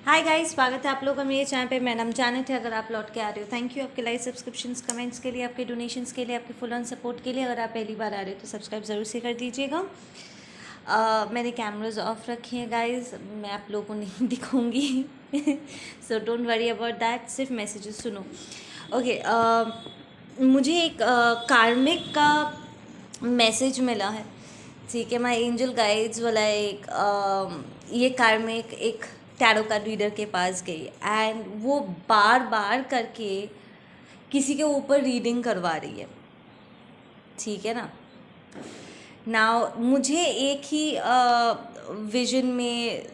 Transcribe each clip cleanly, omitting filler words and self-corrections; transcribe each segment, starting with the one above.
Hi guys, स्वागत है आप लोगों का मेरे चैनल पे। मैं नाम जानत है। अगर आप लौट के आ रहे हो, थैंक यू आपके लाइक, सब्सक्रिप्शंस, कमेंट्स के लिए, आपके डोनेशंस के लिए, आपके फुल ऑन सपोर्ट के लिए। अगर आप पहली बार आ रहे हो तो सब्सक्राइब ज़रूर से कर दीजिएगा। मेरे कैमराज ऑफ रखे हैं गाइस, मैं आप लोगों को नहीं दिखाऊंगी so don't worry about that, सिर्फ मैसेजेस सुनो। ओके, मुझे एक कार्मिक का मैसेज मिला है। ठीक है, माई एंजल गाइड्स वाला ये कार्मिक एक टैरो कार्ड रीडर के पास गई एंड वो बार बार करके किसी के ऊपर रीडिंग करवा रही है। ठीक है ना। नाउ मुझे एक ही विजन में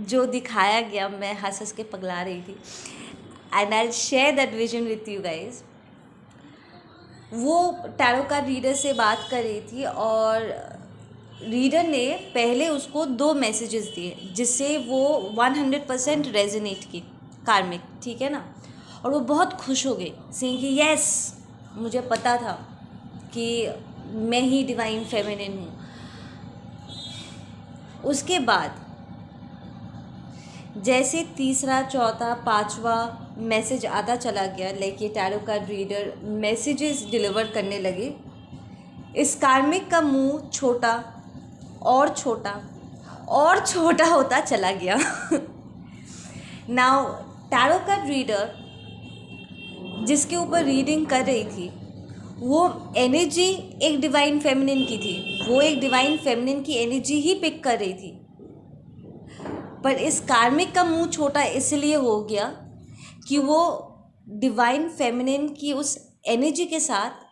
जो दिखाया गया, मैं हंस हंस के पगला रही थी and I share that vision with you guys. वो टैरो कार्ड रीडर से बात कर रही थी और रीडर ने पहले उसको 2 मैसेजेस दिए जिससे वो 100% रेजोनेट की कार्मिक। ठीक है ना। और वो बहुत खुश हो गई, सेइंग कि यस, मुझे पता था कि मैं ही डिवाइन फेमिनिन हूँ। उसके बाद जैसे तीसरा, चौथा, पांचवा मैसेज आता चला गया, लाइक ये tarot card reader messages deliver करने लगे, इस कार्मिक का मुंह छोटा और छोटा और छोटा होता चला गया। नाउ टैरो कार्ड रीडर जिसके ऊपर रीडिंग कर रही थी, वो एनर्जी एक डिवाइन फेमिनिन की थी। वो एक डिवाइन फेमिनिन की एनर्जी ही पिक कर रही थी, पर इस कार्मिक का मुंह छोटा इसलिए हो गया कि वो डिवाइन फेमिनिन की उस एनर्जी के साथ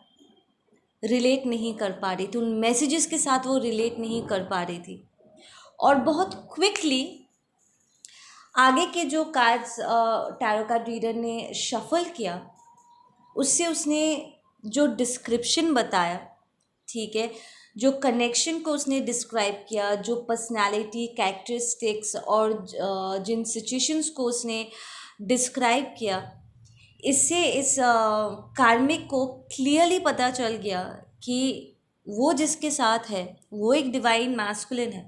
रिलेट नहीं कर पा रही थी, उन मैसेजेस के साथ वो रिलेट नहीं कर पा रही थी। और बहुत क्विकली आगे के जो कार्ड्स टैरो कार्ड रीडर ने शफल किया, उससे उसने जो डिस्क्रिप्शन बताया, ठीक है, जो कनेक्शन को उसने डिस्क्राइब किया, जो पर्सनालिटी, कैरेक्टरिस्टिक्स और जिन सिचुएशंस को उसने डिस्क्राइब किया, इससे इस कार्मिक को क्लियरली पता चल गया कि वो जिसके साथ है वो एक डिवाइन मैस्कुलिन है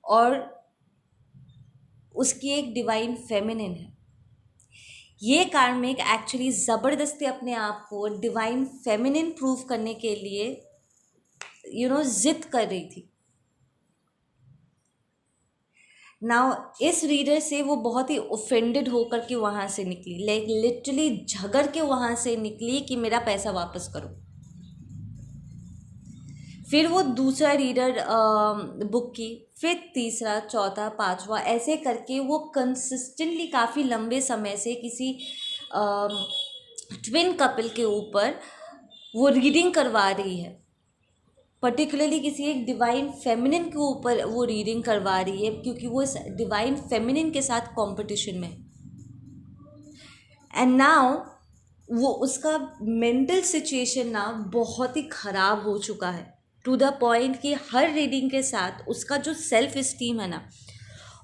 और उसकी एक डिवाइन फेमिनिन है। ये कार्मिक एक्चुअली ज़बरदस्ती अपने आप को डिवाइन फेमिनिन प्रूव करने के लिए जिद कर रही थी। नाउ इस रीडर से वो बहुत ही ऑफेंडेड होकर के वहाँ से निकली, लाइक लिटरली झगड़ के वहाँ से निकली कि मेरा पैसा वापस करो। फिर वो दूसरा रीडर बुक की, फिर तीसरा, चौथा, पांचवा, ऐसे करके वो कंसिस्टेंटली काफ़ी लंबे समय से किसी ट्विन कपल के ऊपर वो रीडिंग करवा रही है। पर्टिकुलरली किसी एक डिवाइन फेमिनिन के ऊपर वो रीडिंग करवा रही है, क्योंकि वो इस डिवाइन फेमिनिन के साथ कंपटीशन में। एंड नाउ वो उसका मेंटल सिचुएशन ना बहुत ही ख़राब हो चुका है, टू द पॉइंट कि हर रीडिंग के साथ उसका जो सेल्फ इस्टीम है ना,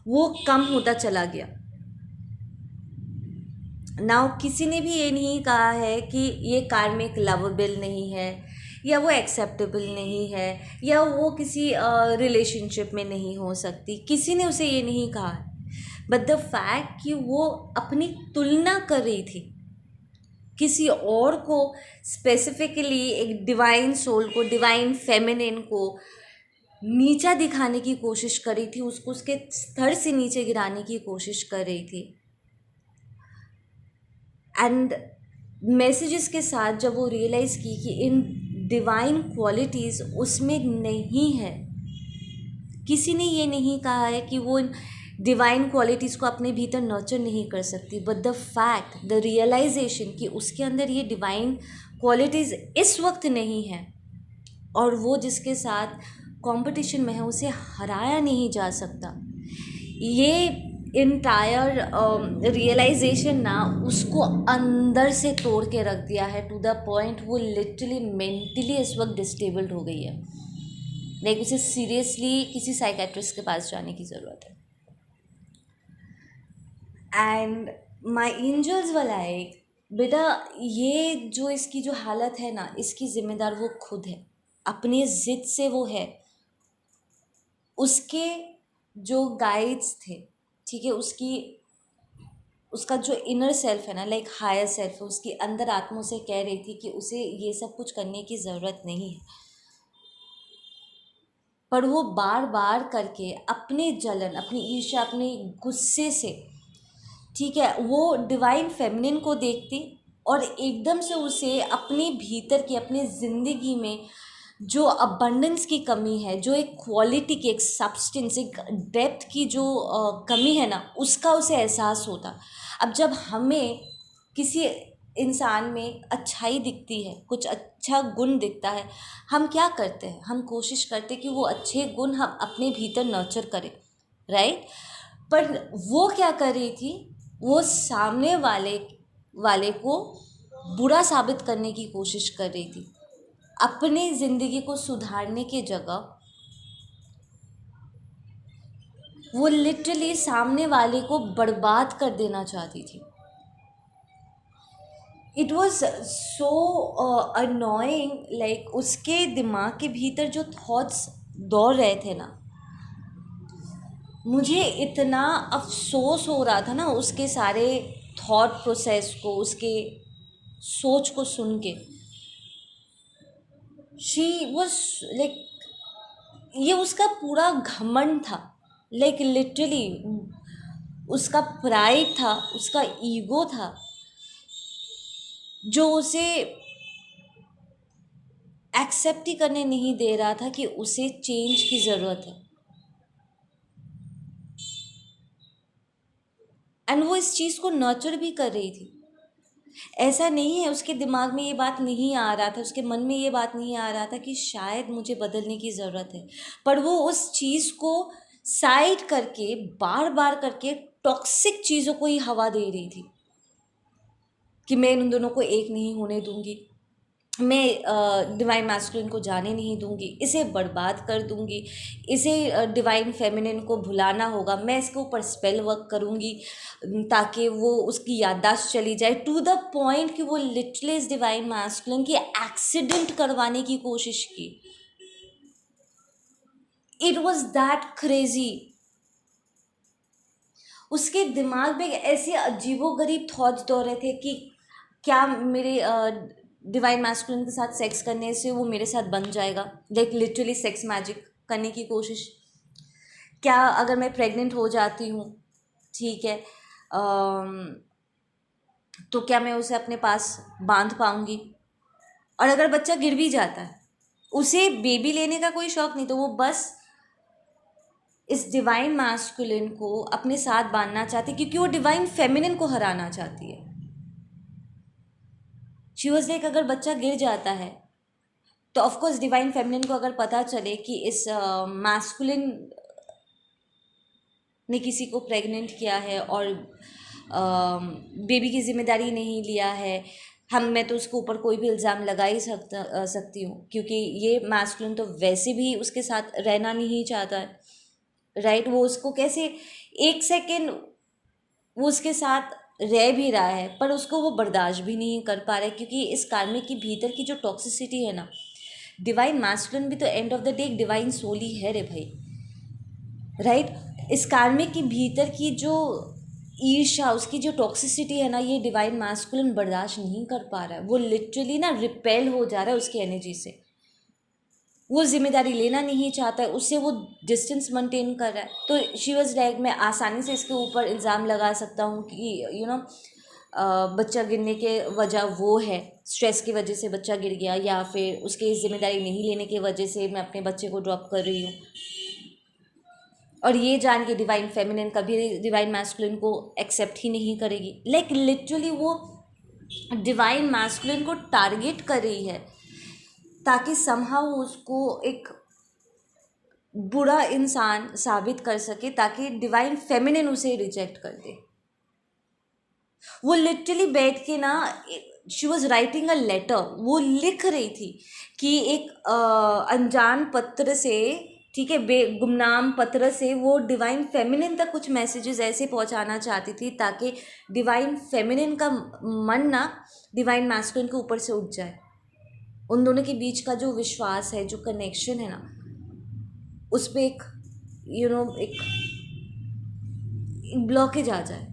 वो कम होता चला गया। नाउ किसी ने भी ये नहीं कहा है कि ये कार्मिक लवेबल नहीं है, या वो एक्सेप्टेबल नहीं है, या वो किसी रिलेशनशिप में नहीं हो सकती। किसी ने उसे ये नहीं कहा है, बट द फैक्ट कि वो अपनी तुलना कर रही थी किसी और को, स्पेसिफिकली एक डिवाइन सोल को, डिवाइन फेमिनिन को नीचा दिखाने की कोशिश कर रही थी, उसको उसके स्तर से नीचे गिराने की कोशिश कर रही थी। एंड मैसेजेस के साथ जब वो रियलाइज़ की कि इन डिवाइन क्वालिटीज़ उसमें नहीं है, किसी ने ये नहीं कहा है कि वो डिवाइन क्वालिटीज़ को अपने भीतर नर्चर नहीं कर सकती, but the fact, the realization कि उसके अंदर ये डिवाइन क्वालिटीज़ इस वक्त नहीं है और वो जिसके साथ कंपटीशन में है उसे हराया नहीं जा सकता। ये इंटायर रियलाइजेशन ना उसको अंदर से तोड़ के रख दिया है, टू द पॉइंट वो लिटरली मेंटली इस वक्त डिस्टेबल्ड हो गई है। लाइक उसे सीरियसली किसी साइकेट्रिस्ट के पास जाने की ज़रूरत है। एंड माई एंजल्स वाला एक, बेटा ये जो इसकी जो हालत है ना, इसकी ज़िम्मेदार वो खुद है, अपनी ज़िद से वो है। उसके जो गाइड्स थे, ठीक है, उसकी उसका जो इनर सेल्फ है ना, लाइक हायर सेल्फ है, उसकी अंदर आत्मा उसे कह रही थी कि उसे ये सब कुछ करने की ज़रूरत नहीं है, पर वो बार बार करके अपने जलन, अपनी ईर्ष्या, अपने गुस्से से, ठीक है, वो डिवाइन फेमिनिन को देखती और एकदम से उसे अपने भीतर की, अपनी ज़िंदगी में जो अबंडेंस की कमी है, जो एक क्वालिटी की, एक सब्सटेंस, एक डेप्थ की जो कमी है ना, उसका उसे एहसास होता। अब जब हमें किसी इंसान में अच्छाई दिखती है, कुछ अच्छा गुण दिखता है, हम क्या करते हैं, हम कोशिश करते हैं कि वो अच्छे गुण हम अपने भीतर नर्चर करें, राइट। पर वो क्या कर रही थी, वो सामने वाले वाले को बुरा साबित करने की कोशिश कर रही थी। अपनी ज़िंदगी को सुधारने की जगह वो लिटरली सामने वाले को बर्बाद कर देना चाहती थी। It was so annoying, like उसके दिमाग के भीतर जो थॉट्स दौड़ रहे थे ना, मुझे इतना अफसोस हो रहा था ना उसके सारे थॉट प्रोसेस को, उसके सोच को सुन के। शी वॉज लाइक, ये उसका पूरा घमंड था, लाइक लिटरली उसका प्राइड था, उसका ईगो था, जो उसे एक्सेप्ट ही करने नहीं दे रहा था कि उसे चेंज की ज़रूरत है। एंड वो इस चीज़ को नर्चर भी कर रही थी। ऐसा नहीं है उसके दिमाग में ये बात नहीं आ रहा था, उसके मन में ये बात नहीं आ रहा था कि शायद मुझे बदलने की ज़रूरत है, पर वो उस चीज़ को साइड करके बार बार करके टॉक्सिक चीज़ों को ही हवा दे रही थी कि मैं इन दोनों को एक नहीं होने दूंगी, मैं डिवाइन मैस्कुलिन को जाने नहीं दूंगी, इसे बर्बाद कर दूंगी, इसे डिवाइन फेमिनिन को भुलाना होगा, मैं इसके ऊपर स्पेल वर्क करूंगी ताकि वो उसकी याददाश्त चली जाए, टू द पॉइंट कि वो लिटरली इस डिवाइन मैस्कुलिन की एक्सीडेंट करवाने की कोशिश की। It was that crazy. उसके दिमाग में ऐसे अजीबोगरीब थॉट्स दौड़ रहे थे कि क्या मेरे डिवाइन मैस्कुलिन के साथ सेक्स करने से वो मेरे साथ बन जाएगा, लाइक लिटरली सेक्स मैजिक करने की कोशिश। क्या अगर मैं प्रेग्नेंट हो जाती हूँ, ठीक है, तो क्या मैं उसे अपने पास बांध पाऊँगी? और अगर बच्चा गिर भी जाता है, उसे बेबी लेने का कोई शौक नहीं, तो वो बस इस डिवाइन मैस्कुलिन को अपने साथ बांधना चाहती, क्योंकि वो डिवाइन फेमिनिन को हराना चाहती है। शी वॉज लाइक, अगर बच्चा गिर जाता है तो ऑफकोर्स डिवाइन फेमिनिन को अगर पता चले कि इस मैस्कुलिन ने किसी को प्रेग्नेंट किया है और बेबी की जिम्मेदारी नहीं लिया है, मैं तो उसके ऊपर कोई भी इल्ज़ाम लगा ही सकती हूँ, क्योंकि ये मैस्कुलिन तो वैसे भी उसके साथ रहना नहीं चाहता है, राइट। वो उसको कैसे एक सेकेंड वो उसके साथ रह भी रहा है, पर उसको वो बर्दाश्त भी नहीं कर पा रहा है, क्योंकि इस कार्मिक की भीतर की जो टॉक्सिसिटी है ना, डिवाइन मैस्कुलिन भी तो एंड ऑफ द डे एक डिवाइन सोल ही है रे भाई, राइट। इस कार्मिक की भीतर की जो ईर्ष्या, उसकी जो टॉक्सिसिटी है ना, ये डिवाइन मैस्कुलिन बर्दाश्त नहीं कर पा रहा है। वो लिटरली ना रिपेल हो जा रहा है उसकी एनर्जी से, वो जिम्मेदारी लेना नहीं चाहता है, उससे वो डिस्टेंस मेंटेन कर रहा है। तो शी वॉज लाइक, मैं आसानी से इसके ऊपर इल्ज़ाम लगा सकता हूँ कि बच्चा गिरने के वजह वो है, स्ट्रेस की वजह से बच्चा गिर गया, या फिर उसकी जिम्मेदारी नहीं लेने की वजह से मैं अपने बच्चे को ड्रॉप कर रही हूँ। और ये जान के डिवाइन फेमिनिन कभी डिवाइन मैस्कुलिन को एक्सेप्ट ही नहीं करेगी, लाइक लिटरली वो डिवाइन मैस्कुलिन को टारगेट कर रही है ताकि समहाउ उसको एक बुरा इंसान साबित कर सके, ताकि डिवाइन फेमिनिन उसे रिजेक्ट कर दे। वो लिटरली बैठ के ना, she was writing a letter, वो लिख रही थी कि एक अनजान पत्र से, ठीक है, गुमनाम पत्र से वो डिवाइन फेमिनिन तक कुछ मैसेजेस ऐसे पहुंचाना चाहती थी ताकि डिवाइन फेमिनिन का मन ना डिवाइन मैस्कुलिन के ऊपर से उठ जाए। उन दोनों के बीच का जो विश्वास है, जो कनेक्शन है ना, उस पर एक एक ब्लॉकेज आ जाए।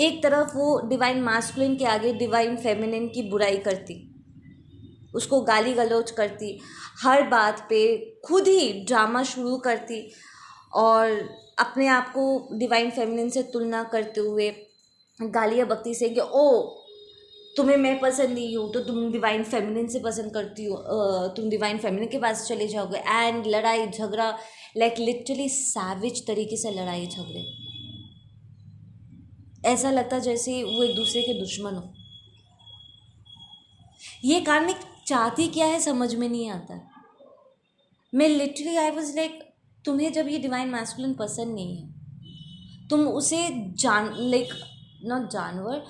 एक तरफ वो डिवाइन मास्कुलिन के आगे डिवाइन फेमिनिन की बुराई करती, उसको गाली गलौज करती, हर बात पे खुद ही ड्रामा शुरू करती और अपने आप को डिवाइन फेमिनिन से तुलना करते हुए गालियाँ बकती से कि ओ तुम्हें मैं पसंद नहीं हूँ तो तुम डिवाइन फेमिनिन से पसंद करती हो, तुम डिवाइन फेमिनिन के पास चले जाओगे। एंड लड़ाई झगड़ा, लाइक लिटरली सैविज तरीके से लड़ाई झगड़े, ऐसा लगता जैसे वो एक दूसरे के दुश्मन हो। ये कार्मिक चाहती क्या है समझ में नहीं आता। मैं लिटरली आई वाज लाइक, तुम्हें जब ये डिवाइन मैस्कुलिन पसंद नहीं है, तुम उसे लाइक नॉट जानवर,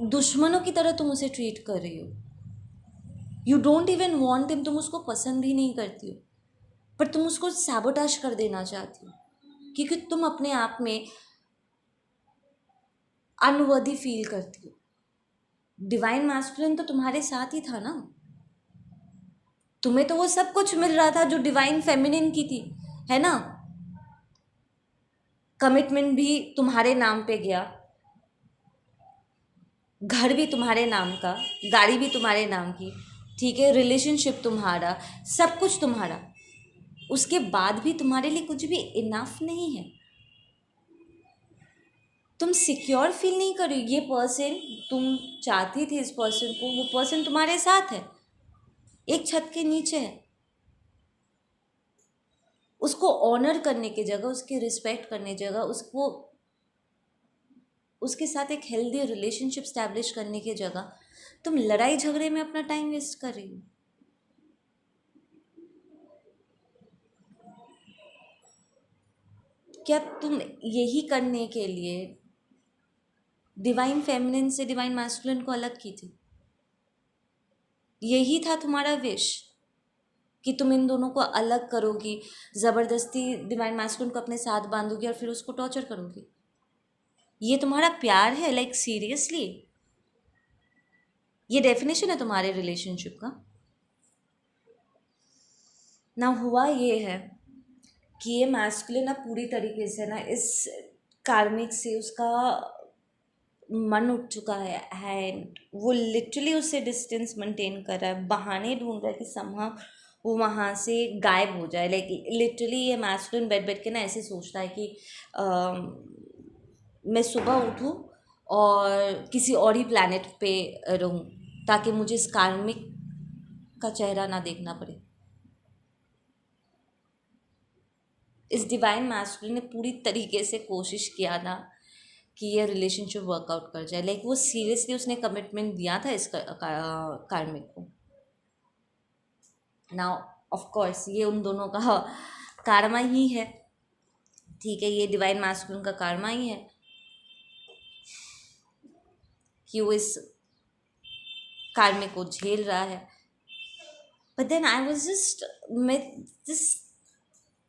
दुश्मनों की तरह तुम उसे ट्रीट कर रही हो। You don't even want him, तुम उसको पसंद भी नहीं करती हो, पर तुम उसको सैबोटाज कर देना चाहती हो क्योंकि तुम अपने आप में अनवर्दी फील करती हो। डिवाइन मैस्कुलिन तो तुम्हारे साथ ही था ना, तुम्हें तो वो सब कुछ मिल रहा था जो डिवाइन फेमिनिन की थी, है ना। कमिटमेंट भी तुम्हारे नाम पे गया, घर भी तुम्हारे नाम का, गाड़ी भी तुम्हारे नाम की, ठीक है, रिलेशनशिप तुम्हारा, सब कुछ तुम्हारा। उसके बाद भी तुम्हारे लिए कुछ भी इनफ नहीं है। तुम सिक्योर फील नहीं कर रही। ये पर्सन, तुम चाहती थी इस पर्सन को, वो पर्सन तुम्हारे साथ है, एक छत के नीचे है। उसको ऑनर करने की जगह, उसकी रिस्पेक्ट करने की जगह, उसको उसके साथ एक हेल्दी रिलेशनशिप स्टैब्लिश करने की जगह तुम लड़ाई झगड़े में अपना टाइम वेस्ट कर रही हो। क्या तुम यही करने के लिए डिवाइन फेमिनिन से डिवाइन मैस्कुलिन को अलग की थी? यही था तुम्हारा विश कि तुम इन दोनों को अलग करोगी, ज़बरदस्ती डिवाइन मैस्कुलिन को अपने साथ बांधोगी और फिर उसको टॉर्चर करोगी? ये तुम्हारा प्यार है? लाइक सीरियसली, ये डेफिनेशन है तुम्हारे रिलेशनशिप का? ना हुआ ये है कि ये मैस्कुलिन अब पूरी तरीके से ना इस कार्मिक से उसका मन उठ चुका है एंड वो लिटरली उससे डिस्टेंस मेंटेन कर रहा है, बहाने ढूंढ रहा है कि समहाउ वो वहाँ से गायब हो जाए। लाइक लिटरली ये मैस्कुलिन बैठ बैठ के ना ऐसे सोचता है कि मैं सुबह उठूँ और किसी और ही प्लैनेट पे रहूँ ताकि मुझे इस कार्मिक का चेहरा ना देखना पड़े। इस डिवाइन मैस्कुलिन ने पूरी तरीके से कोशिश किया ना कि ये रिलेशनशिप वर्कआउट कर जाए। लाइक वो सीरियसली उसने कमिटमेंट दिया था इस कार्मिक को। नाउ ऑफ कोर्स ये उन दोनों का कार्मा ही है, ठीक है, ये डिवाइन मैस्कुलिन का कार्मा ही है कि वो इस कार्मिक को झेल रहा है। But then I was just, मैं जस्ट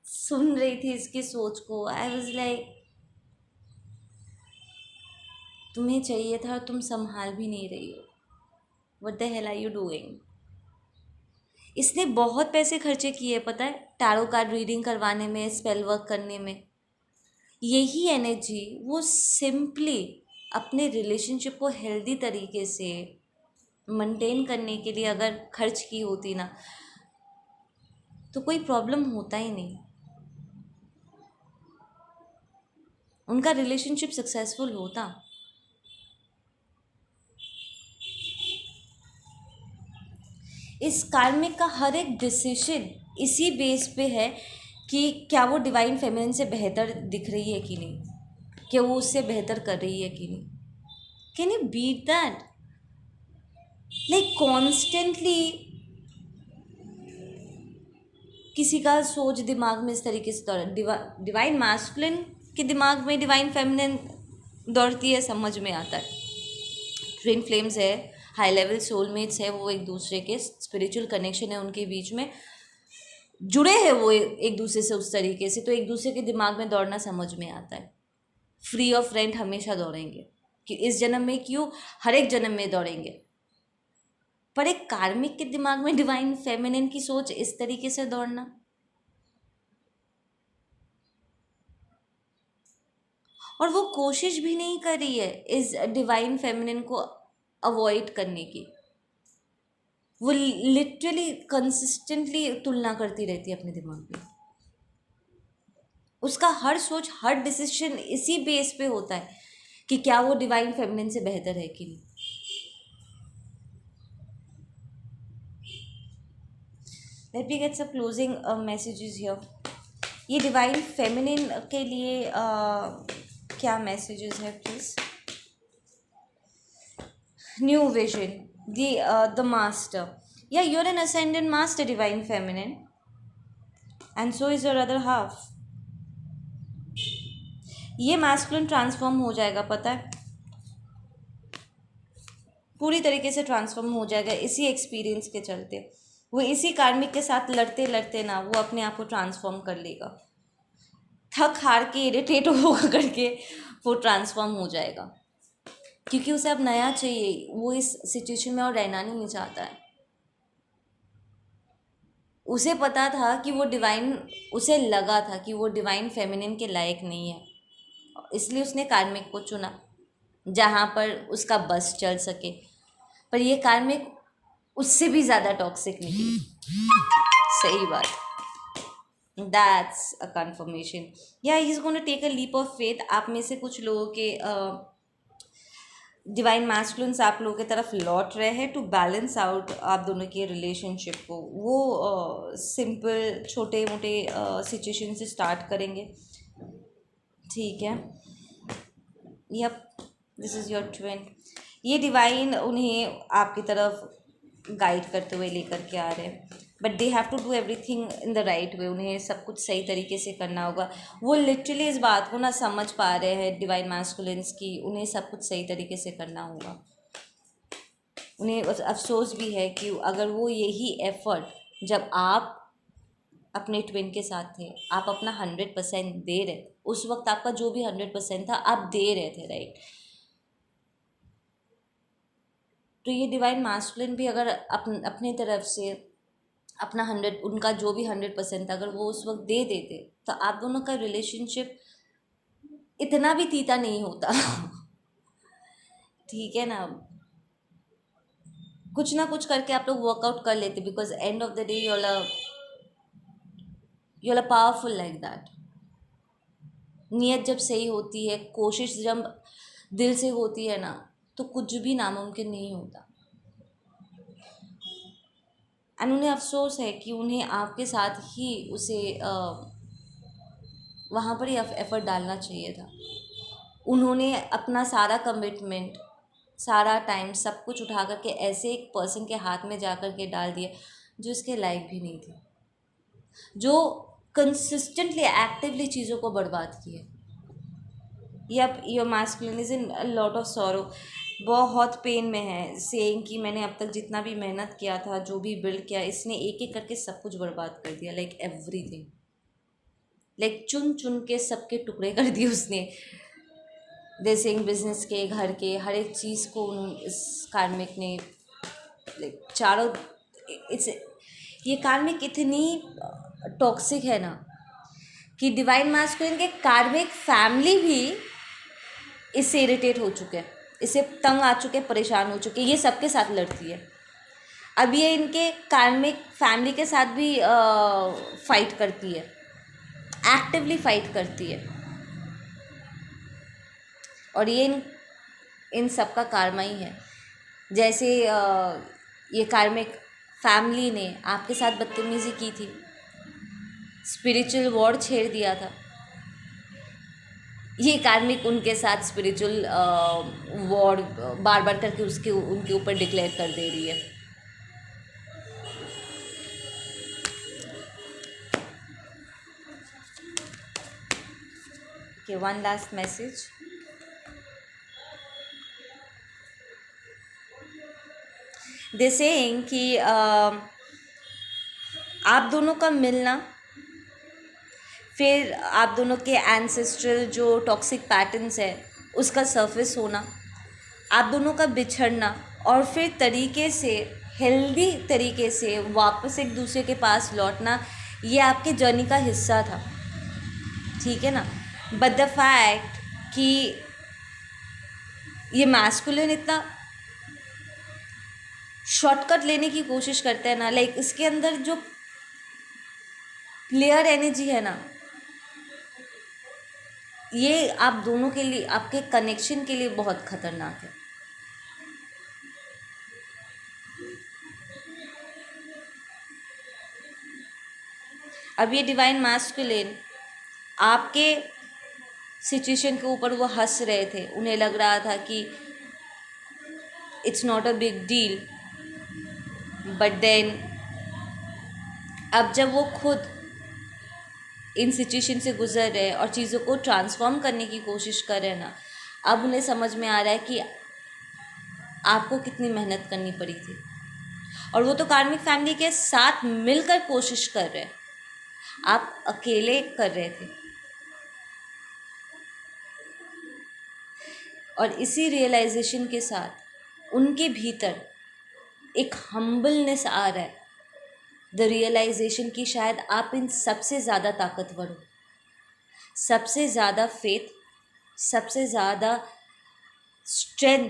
सुन रही थी इसकी सोच को। आई वाज लाइक, तुम्हें चाहिए था और तुम संभाल भी नहीं रही हो। What the hell are you doing? इसने बहुत पैसे खर्चे किए पता है, टैरो कार्ड रीडिंग करवाने में, स्पेल वर्क करने में। यही एनर्जी वो सिंपली अपने रिलेशनशिप को हेल्दी तरीके से मेंटेन करने के लिए अगर खर्च की होती ना तो कोई प्रॉब्लम होता ही नहीं, उनका रिलेशनशिप सक्सेसफुल होता। इस कार्मिक का हर एक डिसीजन इसी बेस पे है कि क्या वो डिवाइन फेमिनिन से बेहतर दिख रही है कि नहीं, क्या वो उससे बेहतर कर रही है कि नहीं। Can you beat that? Like constantly किसी का सोच दिमाग में इस तरीके से दौड़, डिवाइन मास्कुलिन के दिमाग में डिवाइन फेमिनिन दौड़ती है, समझ में आता है। ट्विन फ्लेम्स है, हाई लेवल सोलमेट्स है, वो एक दूसरे के स्पिरिचुअल कनेक्शन है उनके बीच में, जुड़े हैं वो एक दूसरे से उस तरीके से, तो एक दूसरे के दिमाग में दौड़ना समझ में आता है। फ्री ऑफ रेंट हमेशा दौड़ेंगे कि इस जन्म में क्यों, हर एक जन्म में दौड़ेंगे। पर एक कार्मिक के दिमाग में डिवाइन फेमिनिन की सोच इस तरीके से दौड़ना, और वो कोशिश भी नहीं कर रही है इस डिवाइन फेमिनिन को अवॉइड करने की। वो लिटरली कंसिस्टेंटली तुलना करती रहती है अपने दिमाग में। उसका हर सोच, हर डिसीजन इसी बेस पे होता है कि क्या वो डिवाइन फेमिनिन से बेहतर है कि नहीं। Let me get some closing messages here. ये डिवाइन फेमिनिन के लिए क्या मैसेजेस है please? New vision, the master. या you're an ascendant master, divine feminine, and so is your other half. ये मैस्कुलिन ट्रांसफॉर्म हो जाएगा, पता है, पूरी तरीके से ट्रांसफॉर्म हो जाएगा इसी एक्सपीरियंस के चलते। वो इसी कार्मिक के साथ लड़ते लड़ते ना वो अपने आप को ट्रांसफॉर्म कर लेगा, थक हार के इरिटेट हो करके वो ट्रांसफॉर्म हो जाएगा, क्योंकि उसे अब नया चाहिए। वो इस सिचुएशन में और रहना नहीं चाहता है। उसे पता था कि वो डिवाइन, उसे लगा था कि वो डिवाइन फेमिनिन के लायक नहीं है, इसलिए उसने कार्मिक को चुना जहाँ पर उसका बस चल सके। पर ये कार्मिक उससे भी ज़्यादा टॉक्सिक निकली। सही बात, that's a confirmation. Yeah he is gonna take a leap of faith. आप में से कुछ लोगों के डिवाइन मैस्कुलिन्स आप लोगों की तरफ लौट रहे हैं टू बैलेंस आउट आप दोनों के रिलेशनशिप को। वो सिंपल छोटे मोटे सिचुएशन से स्टार्ट करेंगे, ठीक है। Yup, this is your twin. ये डिवाइन उन्हें आपकी तरफ गाइड करते हुए लेकर के आ रहे हैं, but they have to do everything in the right way. उन्हें सब कुछ सही तरीके से करना होगा। वो लिटरली इस बात को ना समझ पा रहे हैं डिवाइन मैस्कुलिन्स की, उन्हें सब कुछ सही तरीके से करना होगा। उन्हें अफसोस भी है कि अगर वो यही एफर्ट जब आप अपने ट्विन के साथ थे, आप अपना 100% दे रहे, उस वक्त आपका जो भी 100% था आप दे रहे थे, राइट। तो ये डिवाइन मैस्कुलिन भी अगर अपनी तरफ से अपना 100, उनका जो भी 100% था, अगर वो उस वक्त दे देते तो आप दोनों का रिलेशनशिप इतना भी तीता नहीं होता। ठीक है ना, कुछ ना कुछ करके आप लोग वर्कआउट कर लेते, because end of the day you are powerful like that. नीयत जब सही होती है, कोशिश जब दिल से होती है ना, तो कुछ भी नामुमकिन नहीं होता। एंड उन्हें अफसोस है कि उन्हें आपके साथ ही उसे वहाँ पर ही एफर्ट डालना चाहिए था। उन्होंने अपना सारा कमिटमेंट, सारा टाइम, सब कुछ उठा करके ऐसे एक पर्सन के हाथ में जा कर के डाल दिया जो इसके लायक भी नहीं थे, जो कंसिस्टेंटली एक्टिवली चीज़ों को बर्बाद किए। Yup, your masculine is in lot of sorrow, बहुत पेन में है, सेइंग कि मैंने अब तक जितना भी मेहनत किया था, जो भी बिल्ड किया, इसने एक एक करके सब कुछ बर्बाद कर दिया, लाइक एवरीथिंग, लाइक चुन चुन के सबके टुकड़े कर दिए उसने। जैसे बिजनेस के, घर के, हर एक चीज़ को इस कार्मिक ने लाइक चारों, इट्स, ये कार्मिक इतनी टॉक्सिक है ना कि डिवाइन मैस्कुलिन के कार्मिक फैमिली भी इससे इरिटेट हो चुके हैं, इससे तंग आ चुके हैं, परेशान हो चुके हैं। ये सबके साथ लड़ती है। अब ये इनके कार्मिक फैमिली के साथ भी फाइट करती है, एक्टिवली फाइट करती है, और ये इन सब का कार्मा ही है। जैसे ये कार्मिक फैमिली ने आपके साथ बदतमीज़ी की थी, स्पिरिचुअल वॉर छेड़ दिया था, ये कार्मिक उनके साथ स्पिरिचुअल वॉर बार बार करके उनके ऊपर डिक्लेयर कर दे रही है। Okay, one last message. They saying कि आप दोनों का मिलना, फिर आप दोनों के एंसेस्ट्रल जो टॉक्सिक पैटर्न्स है उसका सरफेस होना, आप दोनों का बिछड़ना, और फिर तरीके से, हेल्दी तरीके से वापस एक दूसरे के पास लौटना, ये आपके जर्नी का हिस्सा था, ठीक है ना। बट द फैक्ट कि ये मैस्कुलिन इतना शॉर्टकट लेने की कोशिश करते हैं ना, लाइक इसके अंदर जो प्लेयर एनर्जी है ना, ये आप दोनों के लिए, आपके कनेक्शन के लिए बहुत खतरनाक है। अब ये डिवाइन मैस्कुलिन आपके सिचुएशन के ऊपर वो हंस रहे थे, उन्हें लग रहा था कि it's not a big deal, but then अब जब वो खुद इन सिचुएशन से गुजर रहे हैं और चीज़ों को ट्रांसफॉर्म करने की कोशिश कर रहे हैं ना, अब उन्हें समझ में आ रहा है कि आपको कितनी मेहनत करनी पड़ी थी। और वो तो कार्मिक फैमिली के साथ मिलकर कोशिश कर रहे हैं, आप अकेले कर रहे थे। और इसी रियलाइजेशन के साथ उनके भीतर एक हम्बलनेस आ रहा है, द रियलाइजेशन की शायद आप इन सबसे ज़्यादा ताकतवर हो, सबसे ज़्यादा फेथ, सबसे ज़्यादा स्ट्रेंथ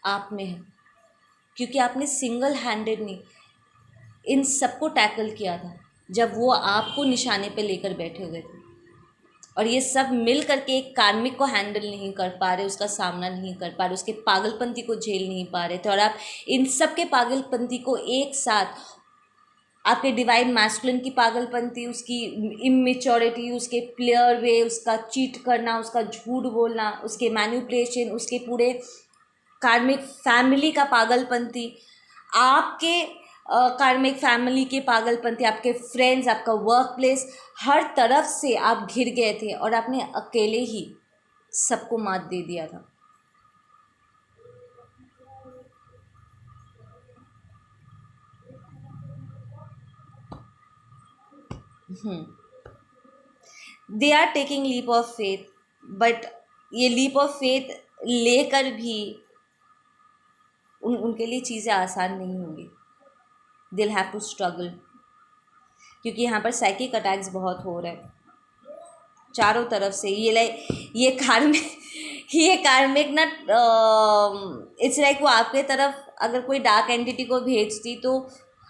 आप में है, क्योंकि आपने सिंगल हैंडेडली इन सबको टैकल किया था जब वो आपको निशाने पे लेकर बैठे हुए थे। और ये सब मिल करके एक कार्मिक को हैंडल नहीं कर पा रहे, उसका सामना नहीं कर पा रहे, उसके पागलपंती को झेल नहीं पा रहे थे। और आप इन सब के पागलपंती को एक साथ, आपके डिवाइन मैस्कुलिन की पागलपंती, उसकी इमेच्योरिटी, उसके प्लेयर वे, उसका चीट करना, उसका झूठ बोलना, उसके मैनिपुलेशन, उसके पूरे कार्मिक फैमिली का पागलपंती, आपके कार्मिक फैमिली के पागलपंती, आपके फ्रेंड्स, आपका वर्क प्लेस, हर तरफ से आप घिर गए थे और आपने अकेले ही सबको मात दे दिया था। They are taking leap of faith, but ये लीप ऑफ फेथ लेकर भी उनके लिए चीज़ें आसान नहीं होंगी। दिल हैव टू स्ट्रगल, क्योंकि यहाँ पर साइकिक अटैक्स बहुत हो रहे हैं चारों तरफ से। ये कार्मिक ना, इट्स लाइक वो आपके तरफ अगर कोई डार्क एंटिटी को भेजती तो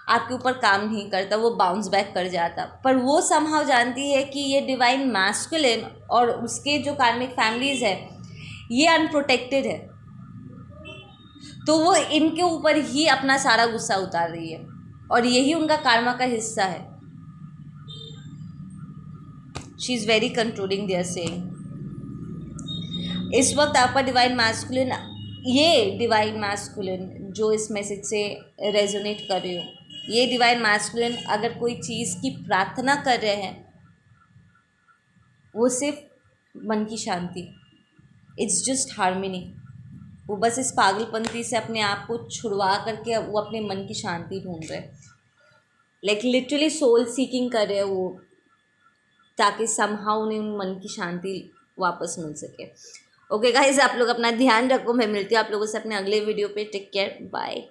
आपके ऊपर काम नहीं करता, वो बाउंस बैक कर जाता। पर वो समहाउ जानती है कि ये डिवाइन मैस्कुलिन और उसके जो कार्मिक फैमिलीज़ है ये अनप्रोटेक्टेड है, तो वो इनके ऊपर ही अपना सारा गुस्सा उतार रही है और यही उनका कार्मा का हिस्सा है। She is very controlling, they are saying. इस वक्त आपका डिवाइन मैस्कुलिन, ये डिवाइन मैस्कुलिन जो इस मैसेज से रेजोनेट कर रहे हो, ये डिवाइन मैस्कुलिन अगर कोई चीज़ की प्रार्थना कर रहे हैं, वो सिर्फ मन की शांति, इट्स जस्ट हार्मनी। वो बस इस पागलपंती से अपने आप को छुड़वा करके वो अपने मन की शांति ढूंढ रहे हैं, लाइक लिटरली सोल सीकिंग कर रहे हैं वो, ताकि समहाउ उन्हें उन मन की शांति वापस मिल सके। ओके गाइस, आप लोग अपना ध्यान रखो, मैं मिलती हूँ आप लोगों से अपने अगले वीडियो पे। Take care, bye.